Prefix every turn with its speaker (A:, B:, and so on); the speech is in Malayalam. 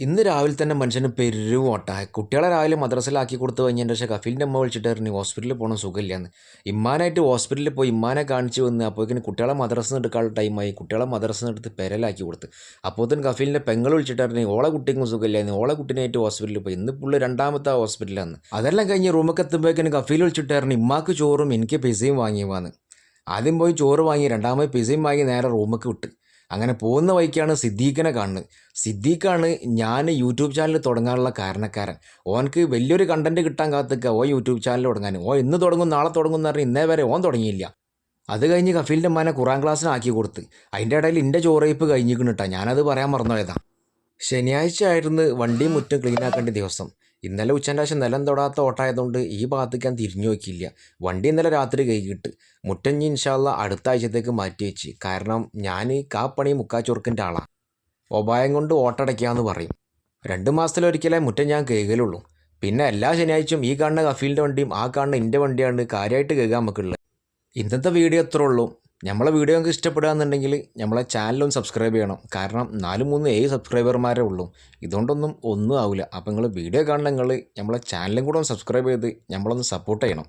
A: ഇന്ന് രാവിലെ തന്നെ മനുഷ്യന് പെരുവോട്ട കുട്ടികളെ രാവിലെ മദ്രസയിലാക്കി കൊടുത്തു കഴിഞ്ഞതിൻ്റെ ശേഷം കഫീലിൻ്റെ അമ്മ വിളിച്ചിട്ടായിരുന്നു ഹോസ്പിറ്റലിൽ പോകണം സുഖമില്ലാന്ന്. ഇമ്മാനായിട്ട് ഹോസ്പിറ്റലിൽ പോയി ഇമ്മാനെ കാണിച്ച് വന്ന് അപ്പോഴേക്കും കുട്ടികളെ മദ്രസ എടുക്കാനുള്ള ടൈമായി. കുട്ടികളെ മദ്രസ എടുത്ത് പെരലാക്കി കൊടുത്ത്. അപ്പോഴത്തേന് കഫീലിൻ്റെ പെങ്ങൾ വിളിച്ചിട്ടായിരുന്നു ഓളെ കുട്ടിക്കും സുഖമില്ലായിരുന്നു. ഓളെ കുട്ടീനായിട്ട് ഹോസ്പിറ്റലിൽ പോയി. ഇന്ന് പുള്ളി രണ്ടാമത്തെ ഹോസ്പിറ്റലാണ്. അതെല്ലാം കഴിഞ്ഞ് റൂമൊക്കെ എത്തുമ്പോഴേക്കും കഫീൽ വിളിച്ചിട്ടായിരുന്നു ഇമ്മാക്ക് ചോറും എനിക്ക് പിസയും വാങ്ങിയവാന്ന്. ആദ്യം പോയി ചോറ് വാങ്ങി, രണ്ടാമത് പിസയും വാങ്ങി നേരെ റൂമൊക്കെ വിട്ട്. അങ്ങനെ പോകുന്ന വഴിക്കാണ് സിദ്ദീഖിനെ കാണുന്നത്. സിദ്ദീഖാണ് ഞാൻ യൂട്യൂബ് ചാനൽ തുടങ്ങാനുള്ള കാരണക്കാരൻ. ഓനക്ക് വലിയൊരു കണ്ടന്റ് കിട്ടാൻ കാത്തിക്കുക യൂട്യൂബ് ചാനൽ തുടങ്ങാൻ. ഇന്ന് തുടങ്ങും നാളെ തുടങ്ങും എന്ന് പറഞ്ഞാൽ ഇന്നേ വരെ തുടങ്ങിയില്ല. അത് കഴിഞ്ഞ് കഫീലിൻ്റെ അമ്മാനെ ഖുറാൻ ക്ലാസ്സിനാക്കി കൊടുത്ത്. അതിൻ്റെ ഇടയിൽ എൻ്റെ ചോറയിപ്പ് കഴിഞ്ഞിരിക്കണിട്ടാ, ഞാനത് പറയാൻ മറന്നുപോയതാ. ശനിയാഴ്ച ആയിരുന്നു വണ്ടിയും മുറ്റും ക്ലീനാക്കേണ്ട ദിവസം. ഇന്നലെ ഉച്ചൻ്റെ ശേഷം നിലം തൊടാത്ത ഓട്ടമായതുകൊണ്ട് ഈ ഭാഗത്തേക്ക് ഞാൻ തിരിഞ്ഞു നോക്കിയില്ല. വണ്ടി ഇന്നലെ രാത്രി കഴുകിയിട്ട് മുറ്റഞ്ഞി ഇൻഷാല്ല അടുത്ത ആഴ്ചത്തേക്ക് മാറ്റി വെച്ച്. കാരണം ഞാൻ കാപ്പണി മുക്കാച്ചൊറുക്കിൻ്റെ ആളാണ്. ഒപായം കൊണ്ട് ഓട്ടടയ്ക്കാന്ന് പറയും. 2 മാസത്തിലൊരിക്കലേ മുറ്റം ഞാൻ കഴുകലുള്ളൂ. പിന്നെ എല്ലാ ശനിയാഴ്ചയും ഈ കാണുന്ന കഫീലിൻ്റെ വണ്ടിയും ആ കാണുന്ന എൻ്റെ വണ്ടിയാണ് കാര്യമായിട്ട് കഴുകാൻ നമുക്കുള്ളത്. ഇന്നത്തെ വീഡിയോ എത്ര ഉള്ളൂ. നമ്മളെ വീഡിയോ നിങ്ങൾക്ക് ഇഷ്ടപ്പെടുകയെന്നുണ്ടെങ്കിൽ നമ്മളെ ചാനലൊന്ന് സബ്സ്ക്രൈബ് ചെയ്യണം. കാരണം 4-3-7 സബ്സ്ക്രൈബർമാരേ ഉള്ളൂ. ഇതുകൊണ്ടൊന്നും ആവില്ല. അപ്പോൾ നിങ്ങൾ വീഡിയോ കാണണം, നിങ്ങൾ നമ്മളെ ചാനലും കൂടെ ഒന്ന് സബ്സ്ക്രൈബ് ചെയ്ത് നമ്മളൊന്ന് സപ്പോർട്ട് ചെയ്യണം.